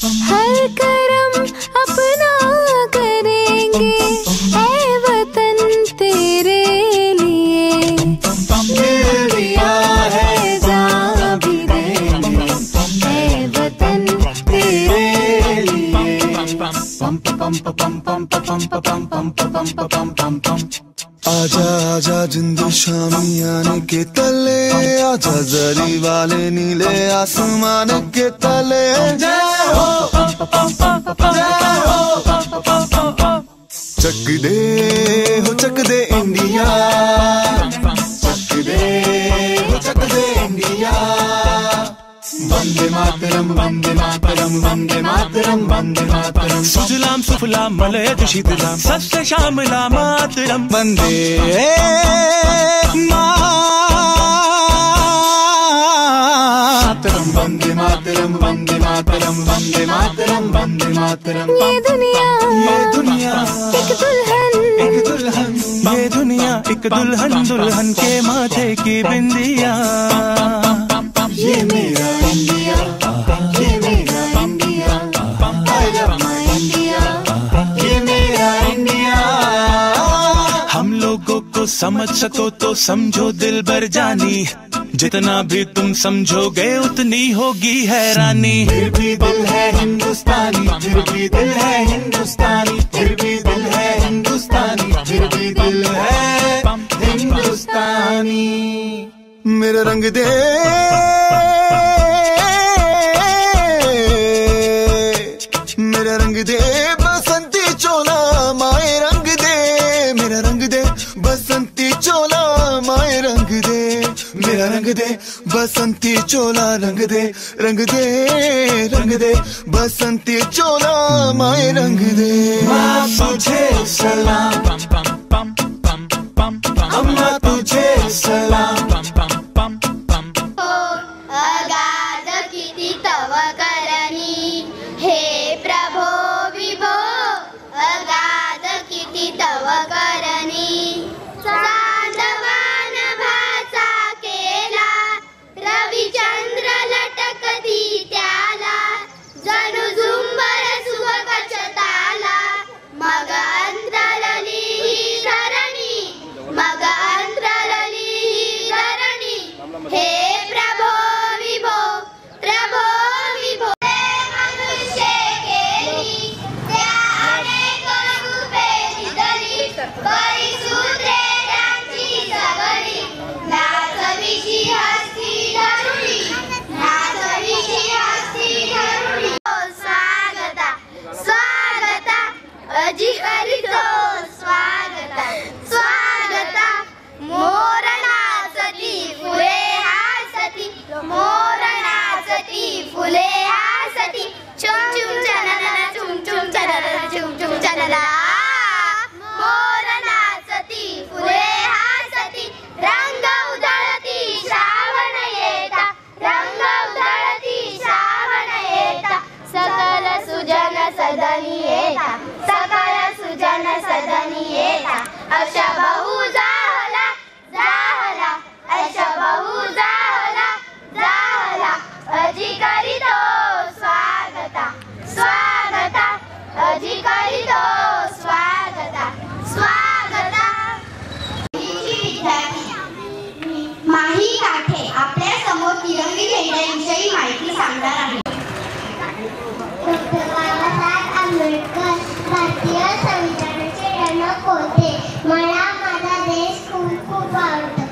हर करम अपना करेंगे ऐ वतन तेरे लिए, दिल दिया है जान भी देंगे ऐ वतन तेरे लिए। आजा आजा जिंद शामियाने के तले, आजा जरी वाले नीले आसमान के तले। चक दे हो चक दे इंडिया, चक दे हो चक दे इंडिया। वंदे मातरम वंदे मातरम वंदे मातरम वंदे मातरम। सुजलाम सुफलाम मलयज शीतलाम सस्य श्यामला मातरम। वंदे मातरम वंदे मातरम वंदे मातरम वंदे मातरम वंदे मातरम। ये दुनिया ये दुनिया एक दुल्हन, एक दुल्हन, ये दुनिया एक दुल्हन, दुल्हन के माथे की बिंदिया। ये मेरा इंडिया, ये मेरा India, I love my India, ये मेरा इंडिया। हम लोगों को समझ सको तो समझो दिल भर जानी, जितना भी तुम समझोगे उतनी होगी हैरानी। फिर भी दिल है हिंदुस्तानी, फिर भी दिल है हिंदुस्तानी, फिर भी दिल है हिंदुस्तानी, फिर भी दिल है हिंदुस्तानी। मेरा रंग दे मेरा रंग दे बसंती चोला माए रंग दे, मेरा रंग दे बसंती चोला माए रंग दे, मेरा रंग दे बसंती चोला रंग दे, रंग दे रंग दे बसंती चोला माए रंग दे। माँ तुझे सलाम, अम्मा तुझे सलाम। अगाध किती तव करणी हे प्रभो विभो, अगाध किती तव करणी। चांदवान भाचा केला रविचंद्र लटकती त्याला, जणू झुंबर सुबक ताला। मग अंतरली ही धरणी, मग अंतरली ही धरणी हे प्रभो विभो, प्रभो विभो। मनुष्य केली त्या अनेक रूपे दिसली, करी सूत्रे त्यांची सगळी। नाचविशी हस्ती धरुणी, नाचविशी हस्ती धरुणी। स्वागता स्वागता अजी करीतो स्वागता, स्वागता मोर नाचती फुले हासती, मोर नाचती फुले हासती। चुम चुम चनना चुम चुम चनना चुम चुम चनना। मोर नाचती फुले हासती, रंग उधळती श्रावण येता, रंग उधळती श्रावण येता। सकल सुजन सदनी येता, सकल सुजन सदनी येता। अशा बहु जाहला जाहला, अशा बहु जाहला जाहला। अजी करीतो स्वागता स्वागता, अजी करीतो स्वागता स्वागता। माही काठे आपल्या समोर तिरंगी झेंड्याविषयी माहिती सांगणार आहे। डॉक्टर बाबासाहेब आंबेडकर भारतीय संविधानाचे जनक होते। मला माझा देश खूप खूप आवडतो।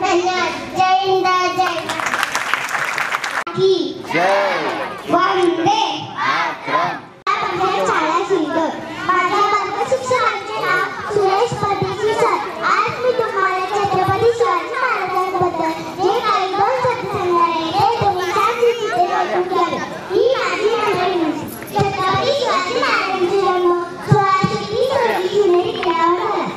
धन्यवाद। जय हिंद, जय की जय। वंदे मातरम। माझ्या शाळा सुंदर, माझ्या वर्ग शिक्षकांचे नाव सुरेश परदेशी सर। आज मी तुम्हाला छत्रपती शिवाजी महाराजांबद्दल जे काही दोन शब्द सांगणार आहे ते तुम्ही शांतपणे ऐकून घ्यावे। ही माझी मंडळी। छत्रपती शिवाजी महाराजांचा जन्म 1630 रोजी शिवनेरी किल्ल्यावर झाला।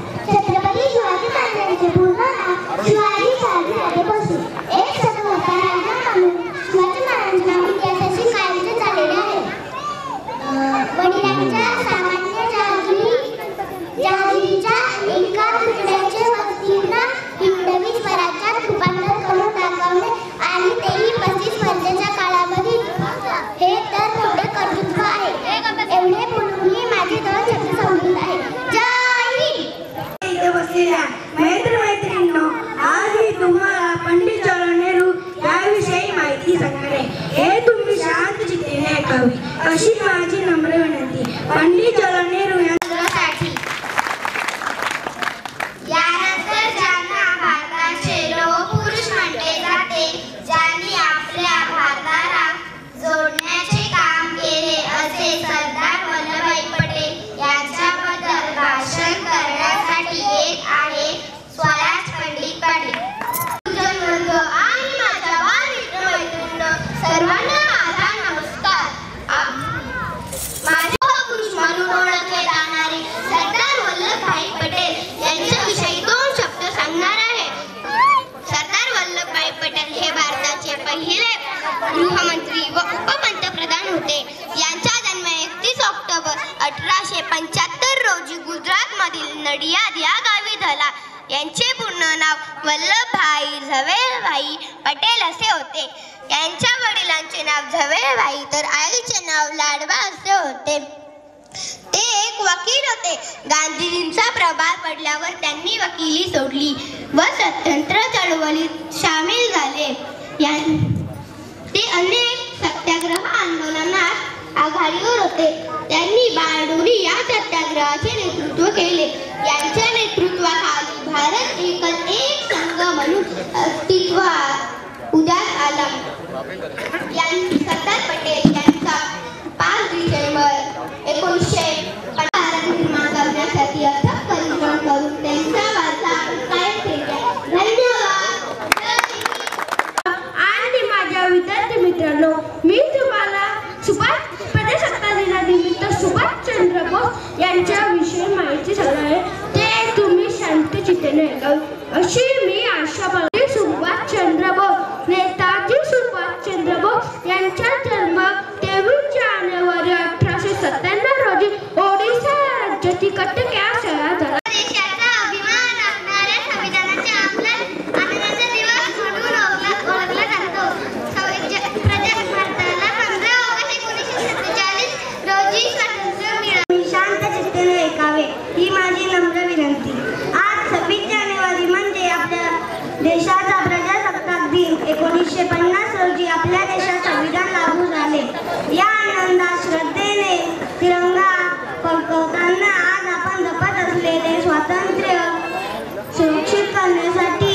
राखावी अशी माझी नम्र विनंती. पंडित जवाहरलाल नेहरू यांच्यासाठी. यानंतर ज्यांना भारताचे लोहपुरुष म्हटले जाते, ज्यांनी आपल्या भारताला जोडण्याचे काम केले असे सरदार वल्लभभाई पटेल यांच्याबद्दल भाषण करण्यासाठी येत आहे स्वराज पंडित पाटील. जन्मवर्ग आणि माझ्या बालमित्र-मैत्रिणींनो, सर्वांना माझा नमस्कार. माझे पुरुष म्हणून ओळखले जाणारे सरदार वल्लभभाई पटेल यांच्याविषयी 2 शब्द सांगणार आहे. सरदार वल्लभभाई पटेल हे भारताचे पहिले गृहमंत्री व उपपंतप्रधान होते. यांचा जन्म 31 ऑक्टोबर 1875 रोजी गुजरातमधील नडियाद या गावी झाला. यांचे पूर्ण नाव वल्लभभाई झवेरभाई पटेल असे होते. यांच्या वडिलांचे नाव झवेरभाई तर आईचे नाव लाडबा असे होते. ते एक वकील होते. गांधीजींचा प्रभाव पडल्यावर त्यांनी वकिली सोडली व स्वतंत्र चळवळीत सामील झाले. ते अनेक सत्याग्रह आंदोलनात आघाडीवर होते. त्यांनी बारडोली या सत्याग्रहाचे नेतृत्व केले. यांच्या नेतृत्वाखाली भारत एक संघ म्हणून अस्तित्वात उदयास आला. सरदार पटेल यांचा 5 डिसेंबर 1950 निर्माण करण्यासाठी अथक परिश्रम करून त्यांचा वारसा कायम ठेवला. धन्यवाद. आणि माझ्या विद्यार्थी मित्रांनो, मी तुम्हाला प्रजासत्ताक दिनानिमित्त सुभाषचंद्र बोस यांच्याविषयी माहिती सांगणार आहे. ते तुम्ही शांत चित्ताने ऐकावे अशी मी आशा बाळगते. सुभाषचंद्र बोस, नेताजी सुभाषचंद्र बोस यांचा जन्म 23 जानेवारी 1897 रोजी ओडिशा राज्यातील कटक या शहरात झाला. देशाचा अभिमान राखणाऱ्या संविधानाचे आंदोलन आनंदाचा दिवस म्हणून ओळखला जातो. भारताला 15 ऑगस्ट 1947 रोजी स्वातंत्र्य मिळाले. शांत चित्ताने ऐकावे ही माझी नम्र विनंती. आज 26 जानेवारी म्हणजे आपल्या देशाचा प्रजासत्ताक दिन. 1950 रोजी आपल्या देशात संविधान लागू झाले. या आनंदात श्रद्धेने तिरंगा फडकवताना आज आपण जपत असलेले स्वातंत्र्य सुरक्षित करण्यासाठी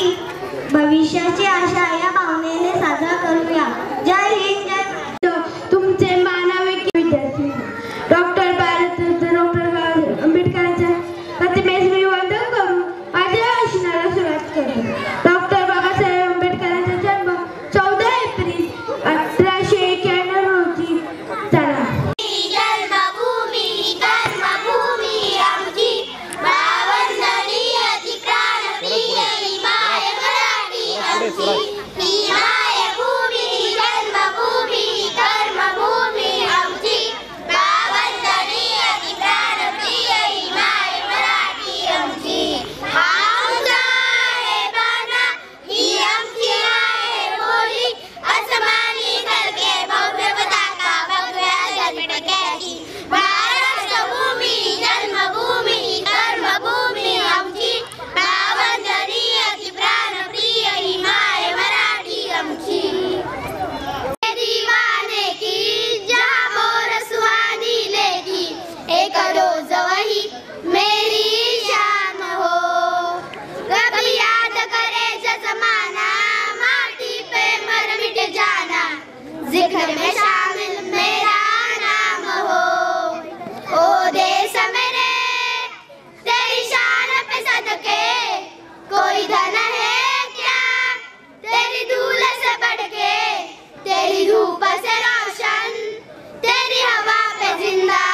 भविष्याची आशा या भावनेने साजरा करूया. जय हिंद. तुमचे मानवी विद्यार्थी डॉक्टर बाबासाहेब आंबेडकरांच्या प्रतिमेस मी वंदन करून माझ्या भाषणाला सुरुवात करतो. डॉक्टर बाबासाहेब आंबेडकरांचा जन्म 14 एप्रिल 1891 रोजी झाला. जन्मभूमी कर्मभूमी आमची, बावन्नडी अधिकार प्रिय ही माय मराठी आमची. ही मायभूमी जन्मभूमी कर्मभूमी आमची, बावन्नडी अधिकार प्रिय ही माय मराठी आमची. हा आमचा आहे बाणा, ही आमची आहे बोली, अस्मानी करके भव्य पताका भगव्या झेंड्याची. महाराष्ट्रभूमी जन्मभूमी कर्मभूमी आमची, बावन्नडी अधिप्राण प्रिय ही माय मराठी आमची. दीवाने की जहाँ मोर सुहानी लेगी, एक रोज वही मेरी शान हो. कभी याद करे जो जमाना, माटी पे मर मिट जाना, जिक्र में शामिल मेरा नाम हो. ओ देश मेरे तेरी शान पे सदके, कोई धन है क्या तेरी धूल से बढ़ के. तेरी धूप से रोशन, तेरी हवा पे जिंदा,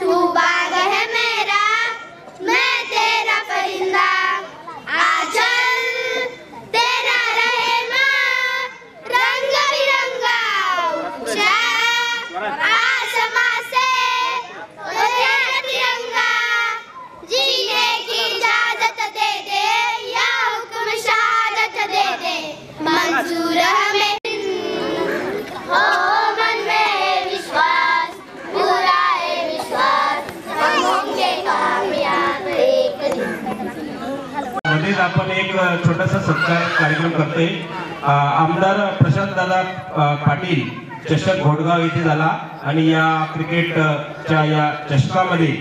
तू बाग है मेरा, मैं तेरा परिंदा. आंचल तेरा रहेगा रंग बिरंगा, ऊंचा आसमां से तेरा तिरंगा. जीने की इजाजत दे दे या हुक्म शहादत दे दे, मंजूर हमें हो. मन में विश्वास, पूरा है विश्वास, हम होंगे कामयाब एक दिन. मध्येच आपण एक छोटासा सत्कार कार्यक्रम करतोय. आमदार प्रशांत दादा पाटील चषक घोडगाव येथे झाला आणि या क्रिकेटच्या या चषकामध्ये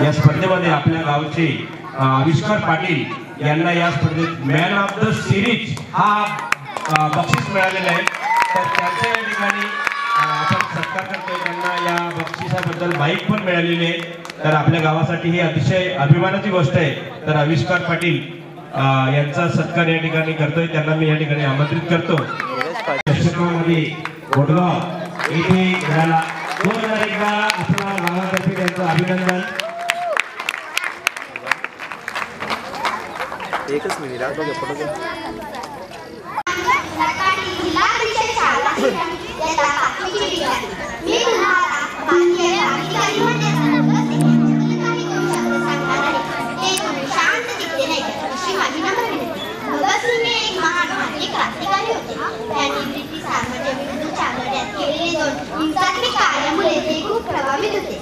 या स्पर्धेमध्ये आपल्या गावचे आविष्कार पाटील यांना या स्पर्धेत मॅन ऑफ द सिरीज हा बक्षीस मिळालेला आहे. तर त्यांच्या या ठिकाणी आपण सत्कार करतोय. त्यांना या बक्षिसाबद्दल बाईक पण मिळालेली आहे. तर आपल्या गावासाठी ही अतिशय अभिमानाची गोष्ट आहे. तर आविष्कार पाटील यांचा सत्कार या ठिकाणी करतोय. त्यांना मी या ठिकाणी आमंत्रित करतो. चषकामध्ये घोडगाव येथे घडाला 2001 आपल्या गावातर्फे त्यांचं अभिनंदन. एकच मिनिट क्रांतिकारी होते. त्यांनी ब्रिटिश साम्राज्याविरुद्ध चालवण्यात केलेले 2 हिंसात्मक कार्यामुळे ते खूप प्रभावित होते.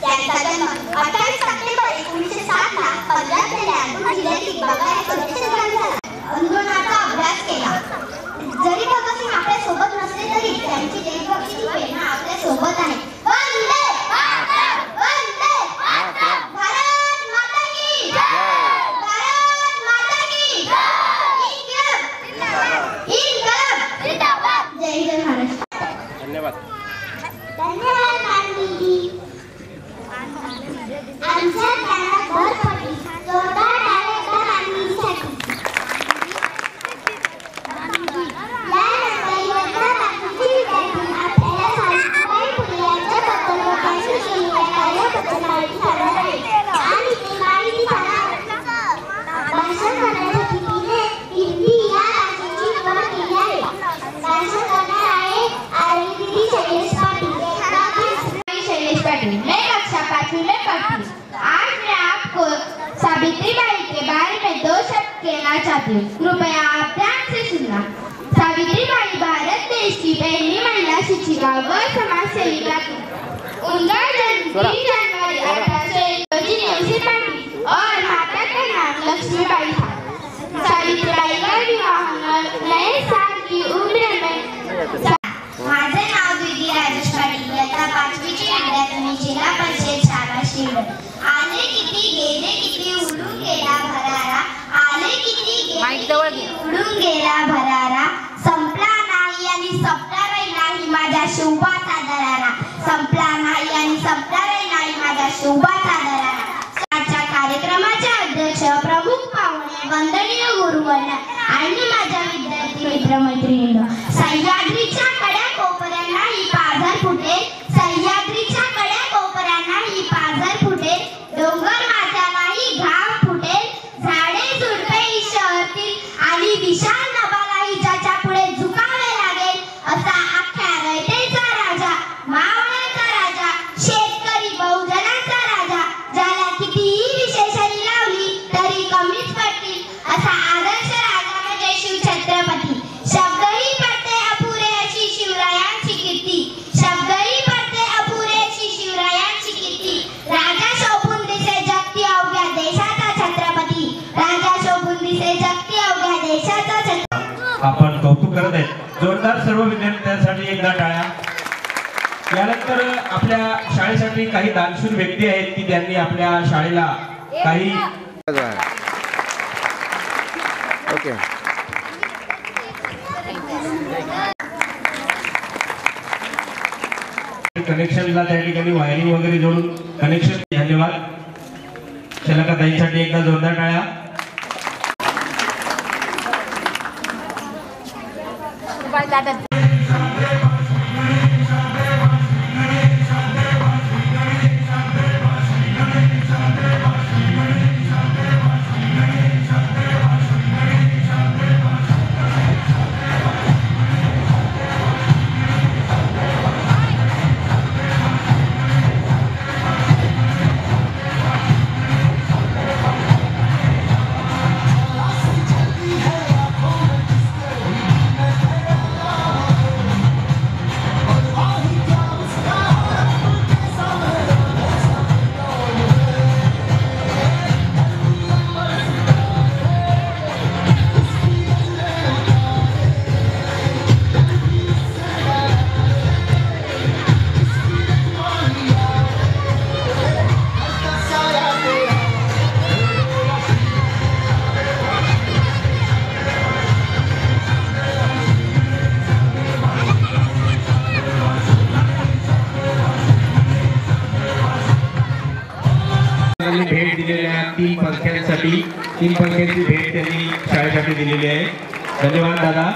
त्यांचा जन्म 28 सप्टेंबर 1907 ला पंजाब जिल्ह्यातील बंगा या छोट्या शहरात झाला. आंदोलनाचा अभ्यास केला. जरी भगतसिंग आपल्या सोबत नसले तरी त्यांची देशभक्तीची प्रेरणा आपल्या सोबत आहे. वंदे मातरम, वंदे मातरम. भारत माता की जय, भारत माता की जय. इन्कलाब, इन्कलाब जिंदाबाद. जय जय महाराष्ट्र. धन्यवाद. धन्यवाद गांधीजी. आमच्या ज्ञानात भर पडली. जोरदार टाळ्या एकदा गांधीजीसाठी. यानंतर योजना गांधीजी विद्यार्थी आपल्याला सावित्रीबाई फुले यांच्याबद्दल लोकांशी केलेल्या कार्याबद्दल माहिती सांगणार आहे आणि ती माहिती सांगणार भाषण करण्यासाठी तिने हिंदी या भाषेची निवड केली आहे. भाषण करणार आहे आरती शैलेश पाटील. शैलेश पाटिल. मैं कक्षा 5वीं में पढ़ती हूँ. आज मैं आपको सावित्रीबाई के बारे में 2 शब्द कहना चाहती हूँ. कृपया आप ध्यान से सुनना. सावित्रीबाई भारत देश की पहली महिला शिक्षिका व समाज सेविका थी. उनका जन्म 3 जनवरी 1801 न्यूसी पाटिल और माता का नाम लक्ष्मीबाई था. सावित्रीबाई का विवाह 9 साल की उम्र में. माझे नाव द्विती राजेश पाटील. इयत्ता 5वीची विद्यार्थिनी, जिल्हा परिषद शाळा शिरवळ. आले किती गेले किती उडून गेला भरारा. आले किती गेले उडून गेला भरारा. संपला नाही आणि संपणारही नाही माझ्या शिवबाचा दरारा. संपला नाही आणि संपणारही नाही माझ्या शिवबाचा दरारा. आजच्या कार्यक्रमाचे अध्यक्ष, प्रमुख पाहुणे, वंदनीय गुरुवर्य आणि माझ्या विद्यार्थी मित्रमैत्रिणींनो, सह्याद्रीच्या कड्या कोपऱ्यांना ही पाझर फुटेल. सह्याद्रीच्या कड्या कोपऱ्यांना ही पाझर फुटेल. डोंगर माथ्यालाही घाम फुटेल. झाडे झुडपे ही शहरतील आणि विशाल नभालाही ज्याच्या पुढे झुकावे लागेल. असा अख्ख्या रयतेचा राजा, मावळ्याचा राजा, शेतकरी बहुजनाचा राजा, ज्याला कितीही विशेषणी लावली तरी कमीच पडतील. असा आदर्श राजा म्हणजे शिवछत्रपती. शब्दही पडते अपुरे अशी शिवरायांची कीर्ती. शब्दही पडते अपुरे अशी शिवरायांची कीर्ती. राजा शोभून दिसे जगती अवघ्या देशाचा छत्रपती. राजा शोभून दिसे जगती अवघ्या देशाचा छत्रपती. आपण कौतुक करत आहेत. जोरदार सर्व विद्यार्थ्यांसाठी एकदा टाळ्या. यानंतर आपल्या शाळेसाठी काही दानशूर व्यक्ती आहेत की त्यांनी आपल्या शाळेला काही ओके कनेक्शनला त्या ठिकाणी वायरिंग वगैरे जोडून कनेक्शन. धन्यवाद. शलाका ताईंसाठी एकदा जोरदार टाळ्या. भेट दिलेल्या 3 पंख्यांसाठी 3 पंख्यांची भेट त्यांनी शाळेसाठी दिलेली आहे. धन्यवाद दादा.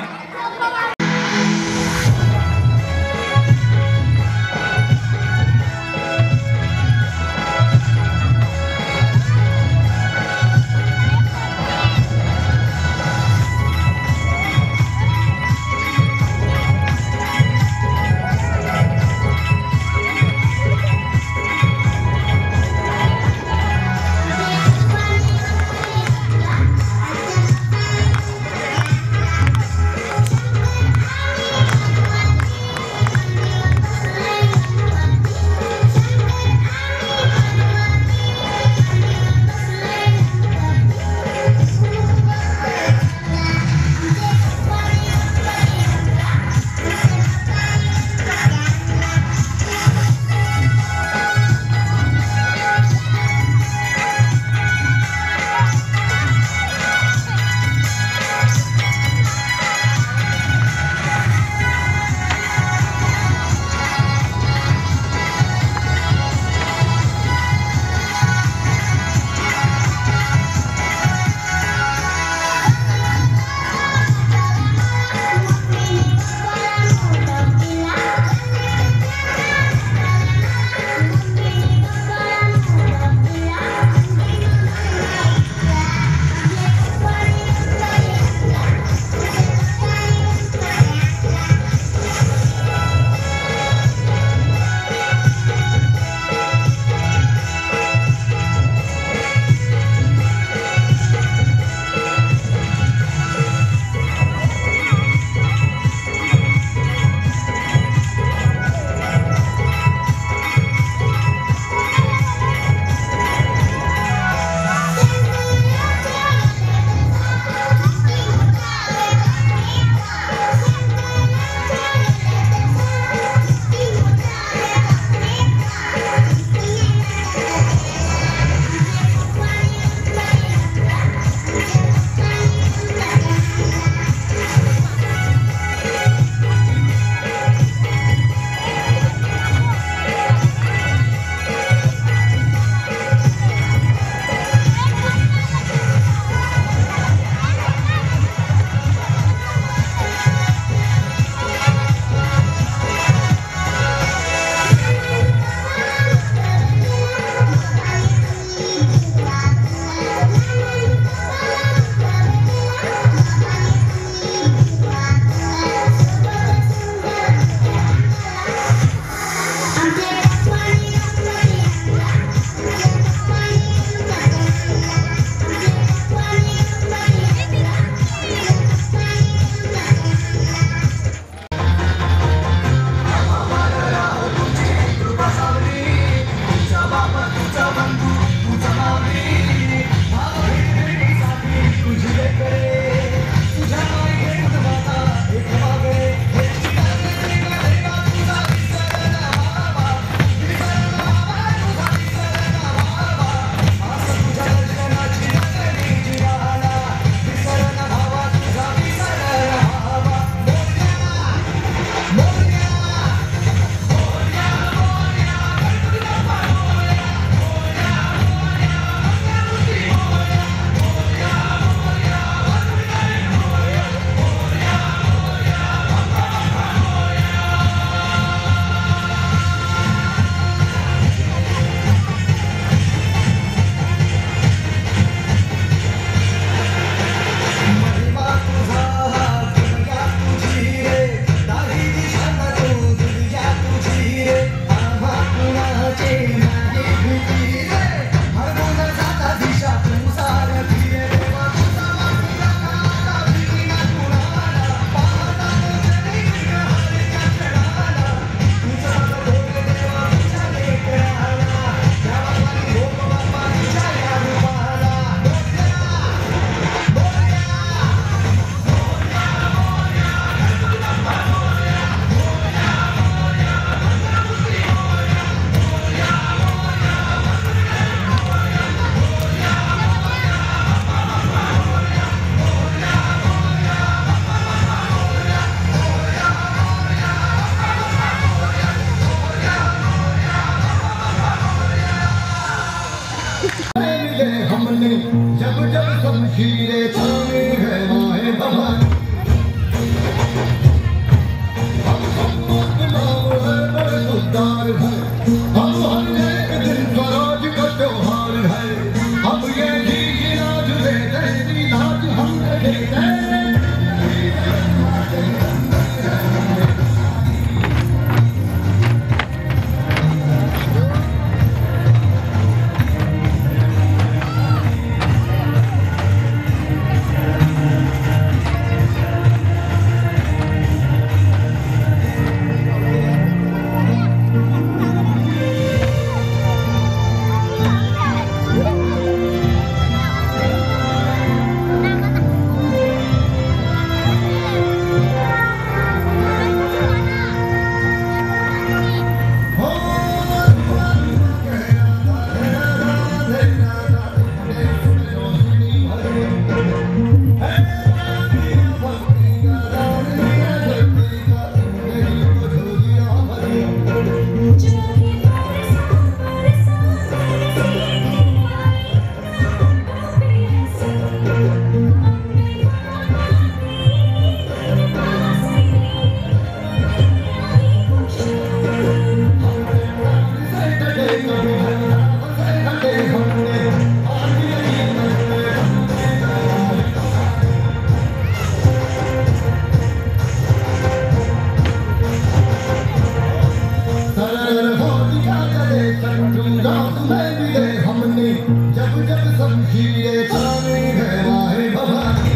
जब जब समझिए जाने है माहे भवानी।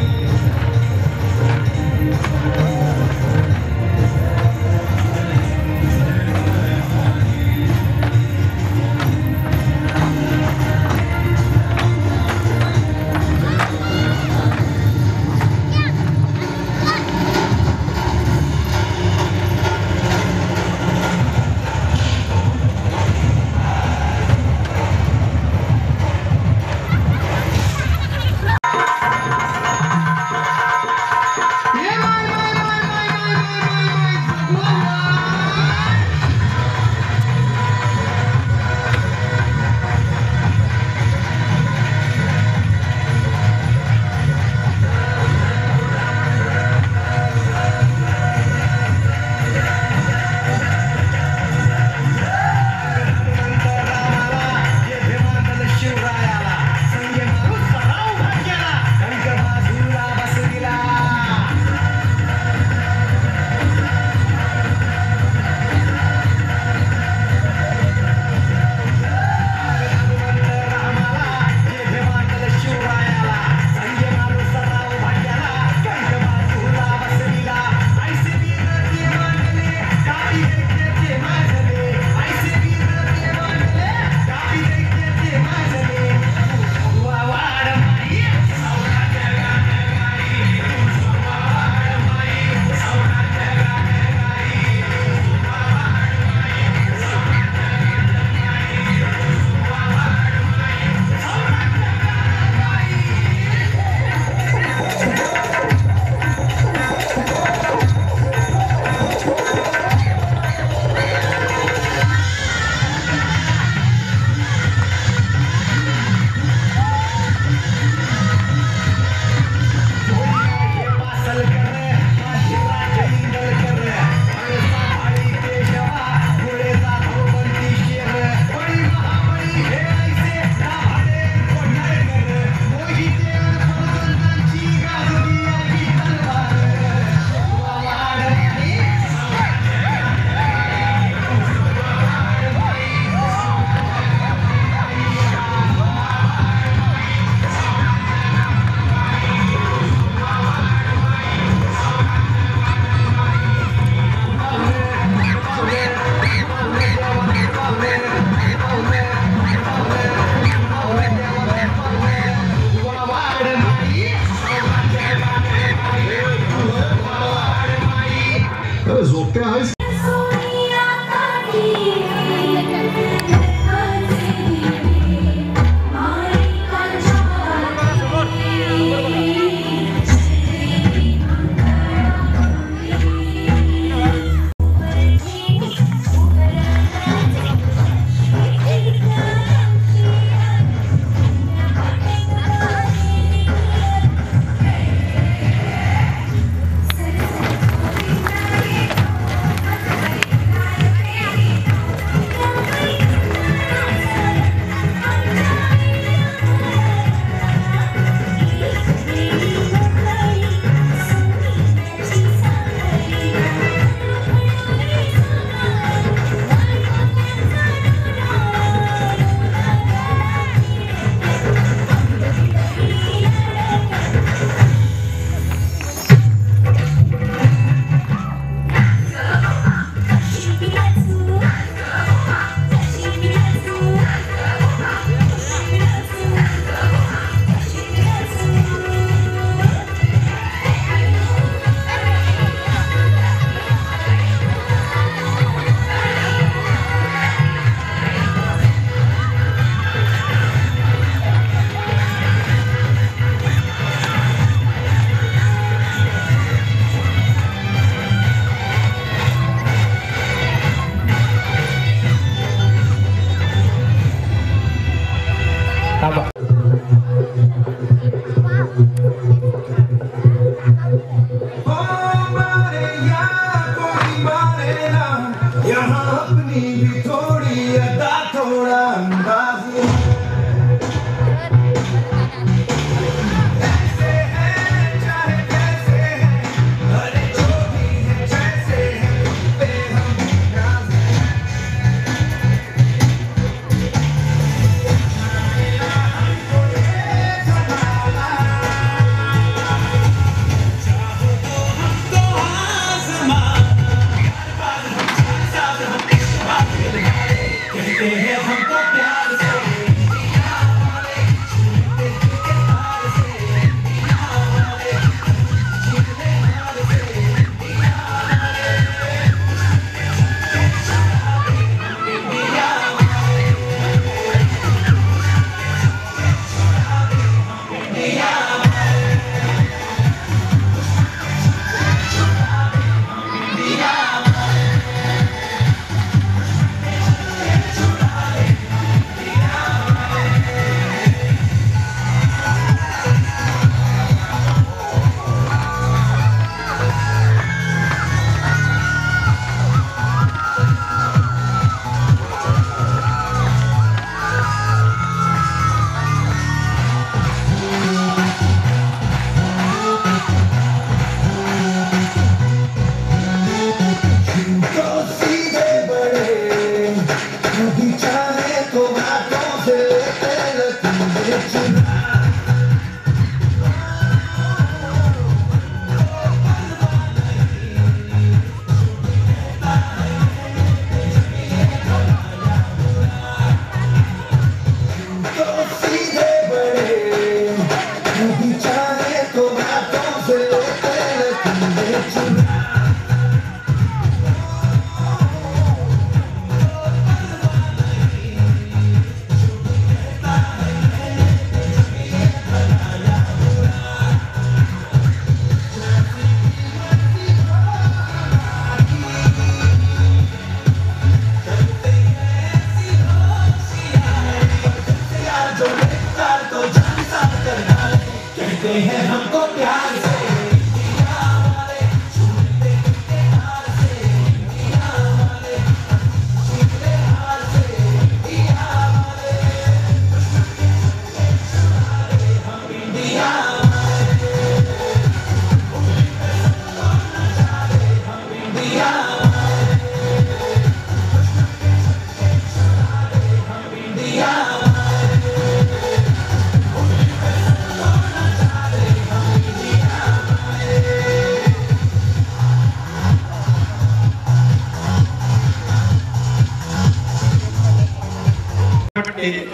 चाहे तो हाथों से लेके लकीरें चुरा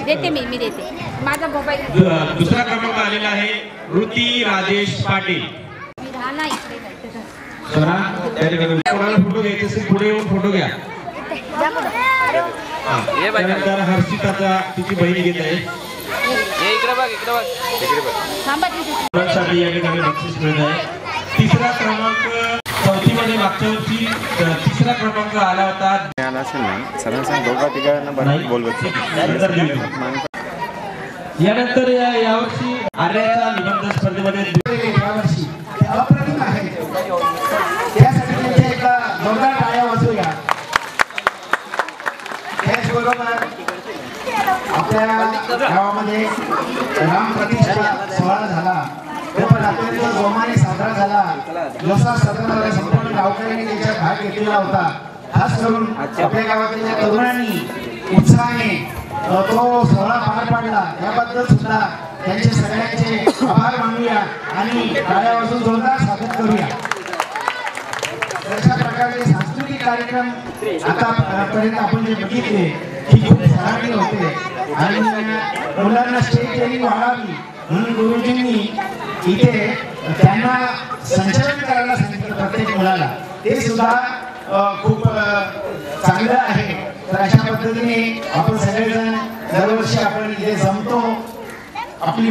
देते मी देते माझा मोबाईल. दुसरा क्रमांक आलेला आहे ऋती राजेश पाटील. फोटो घ्यायचे असेल पुढे येऊन फोटो घ्या. त्यानंतर हर्षिताचा तिची बहीण घेत आहे. या ठिकाणी बक्षीस मिळत आहे. तिसरा क्रमांक चौथीमध्ये मागच्या वर्षी तिसरा क्रमांक आला होता. यानंतर यावर्षी आर्याच्या निबंध स्पर्धेमध्ये यावर्षी अप्रतिम आहे. त्यासाठी त्यांच्या एका जोरदार टाळ्या वाजवूया. त्याचबरोबर आपल्या गावामध्ये राम प्रतिष्ठा सोहळा झाला. तो पण अत्यंत जोमाने साजरा झाला. जसा साजरा झाला संपूर्ण गावकऱ्यांनी त्याच्यात भाग घेतलेला होता. खास करून आपल्या गावातल्या तरुणांनी उत्साहाने तो सोहळा पार पाडला. याबद्दल सुद्धा त्यांचे सगळ्यांचे आभार मानूया आणि टाळ्या वाजवून जोरदार स्वागत करूया. अशा प्रकारचे सांस्कृतिक कार्यक्रम आतापर्यंत आपण जे बघितले की खूप सराहनीय होते आणि मुलांना स्टेज ट्रेनिंग वाढावी म्हणून गुरुजींनी इथे त्यांना संचलन करायला सांगितलं प्रत्येक मुलाला. ते सुद्धा खूप चांगलं आहे. तर अशा पद्धतीने आपण सगळेजण दरवर्षी आपण इथे जमतो. आपली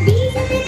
बीज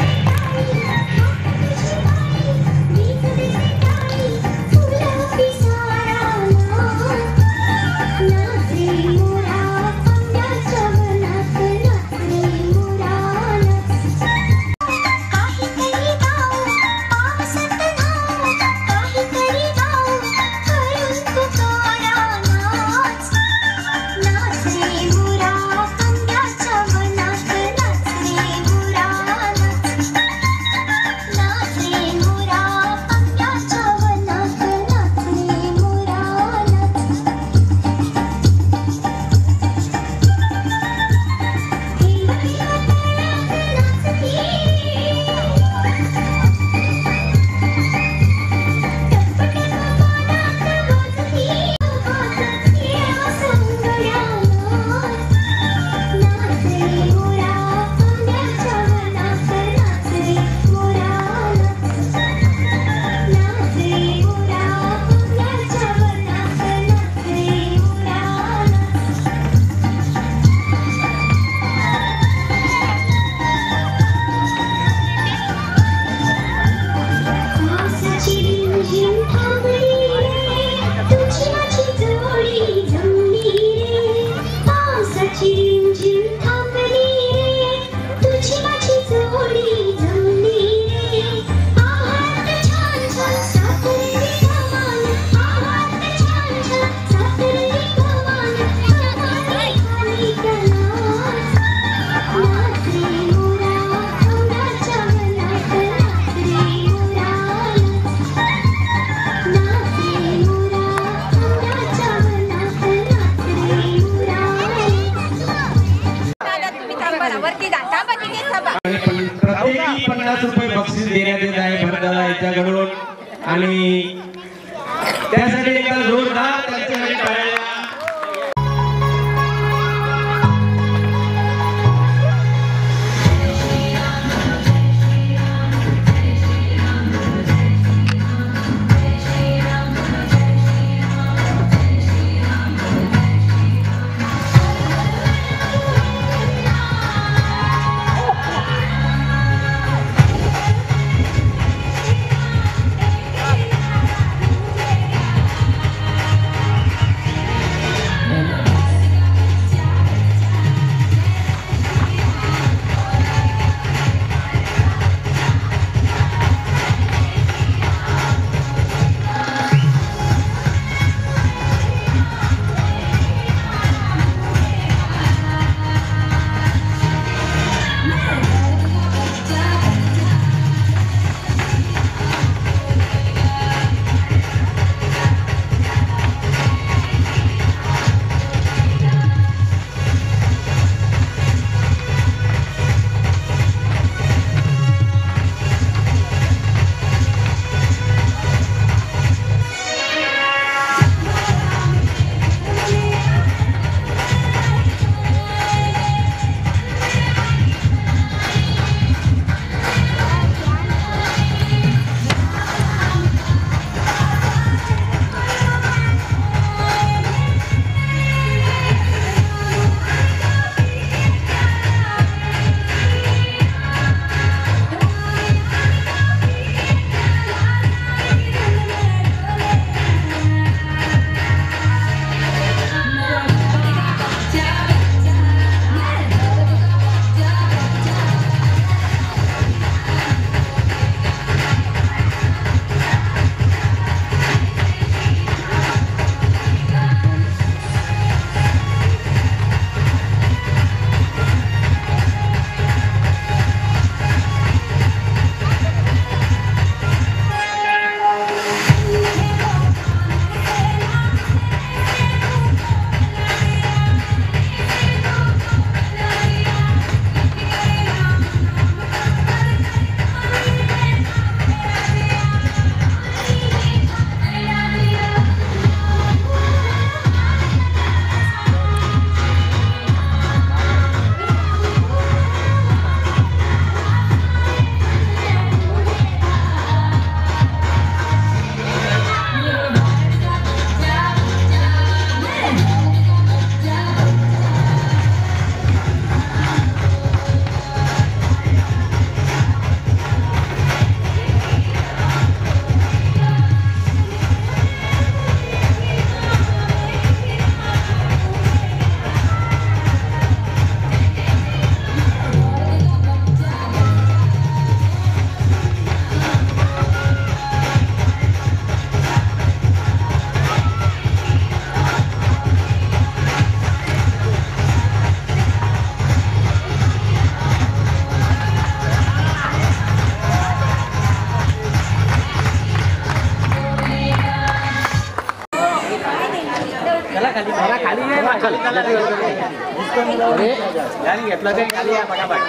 घेतलं काही खाली या पटापट.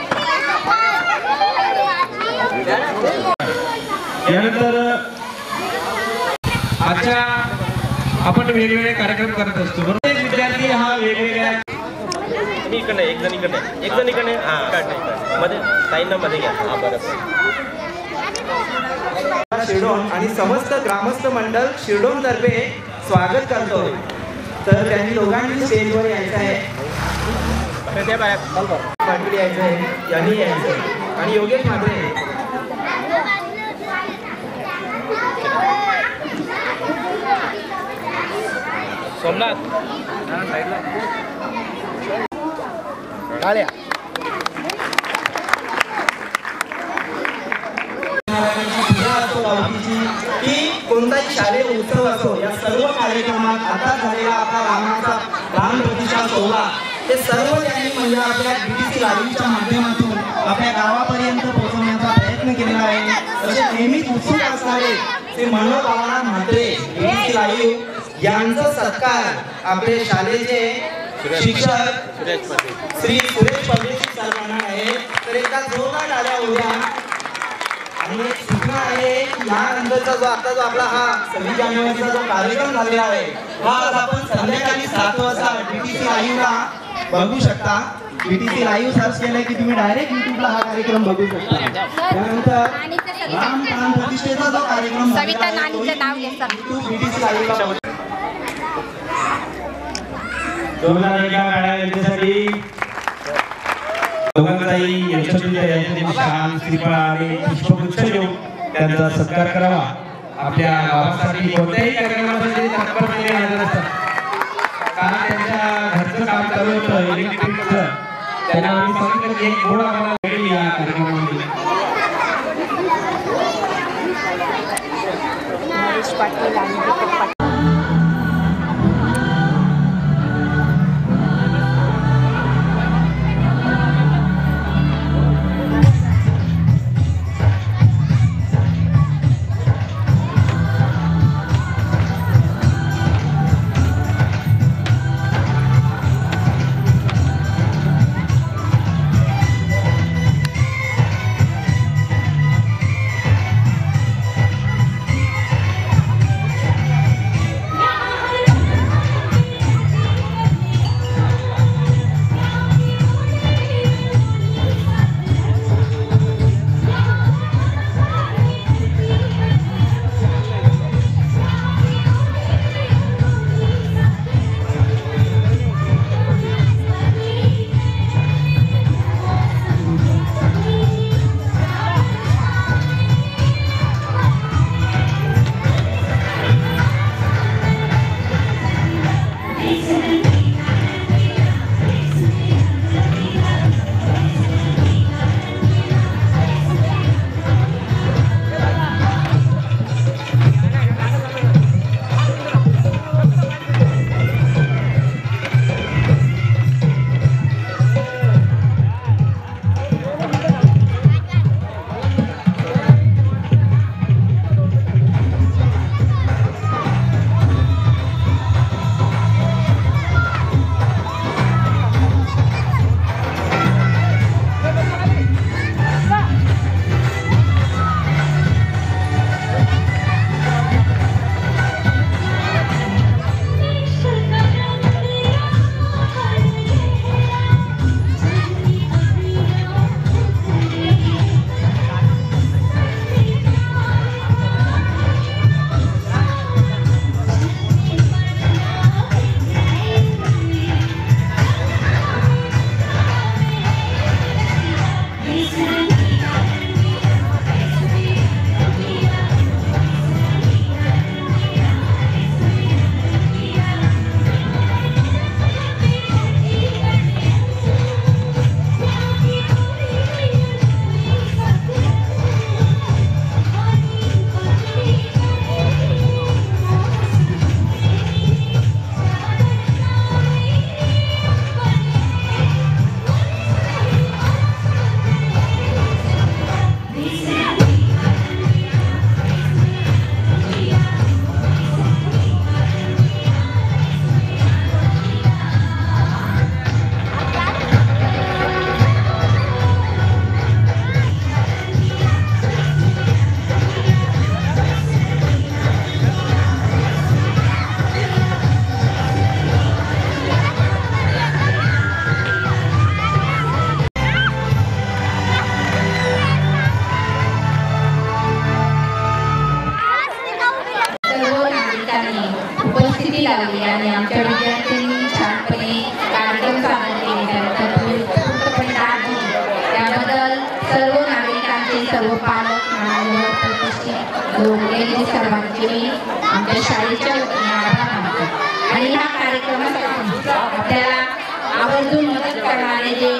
यानंतर आजच्या आपण वेगवेगळे कार्यक्रम करत असतो बरोबर. विद्यार्थी हा वेगवेगळ्या इकडे एक जण इकडे हा मध्ये ताईंना मध्ये घ्या. हा बरं शिरडोन आणि समस्त ग्रामस्थ मंडळ शिरडोन तर्फे स्वागत करतो. तर त्यांनी दोघांनी स्टेजवर यायचं आहे, पाटील यायचं आहे, यांनी यायचं आहे आणि योगेश म्हात्रे सोमनाथ टाळ्या. की कोणताही शालेय उत्सव असो, या सर्व कार्यक्रमात आता झालेला आपला राम प्रतिष्ठा सोहळा हे सर्व त्यांनी म्हणजे आपल्या BTC लाईव्हच्या माध्यमातून आपल्या गावापर्यंत पोहोचवण्याचा प्रयत्न केलेला आहे. तसे नेहमीच उत्सुक असणारे ते मनोहर बाळाराम म्हात्रे BTC लाईव्ह यांचा सत्कार आपले शाळेचे शिक्षक श्री सुरेश परदेशी सरांना आहे. तर एकदा जोरदार टाळ्या होत्या. आणि एक सूचना आहे, यानंतरचा जो आपला हा 26 जानेवारीचा जो कार्यक्रम झालेला आहे हा आज आपण संध्याकाळी 7 वाजता BTC लाईव्हला बघू शकता. BTC लाईव्ह सर्च केलं की तुम्ही डायरेक्ट युट्यूबला हा कार्यक्रम बघू शकता. त्यानंतर राम प्राण प्रतिष्ठेचा जो कार्यक्रम सविता नानीचं नाव घ्या सर. BTC लाईव्हला यांच्यासाठी दोघांचाही शाल श्रीफळ आणि पुष्पगुच्छ देऊन त्यांचा सत्कार करावा. आपल्या गावासाठी कोणत्याही कार्यक्रमासाठी तत्परतेने हजर असतात, कारण त्यांच्या घरचं काम चालू होतं इलेक्ट्रिकचं. त्यांना आम्ही सांगितलं की एक गोड आम्हाला मिळेल या कार्यक्रमामध्ये. सर्व पालक मान्यवर प्रतिष्ठित लोक सर्वांचे मी आमच्या शाळेच्या वतीने आभार मानतो आणि ह्या कार्यक्रमासाठी आपल्याला आवर्जून मदत करणारे जे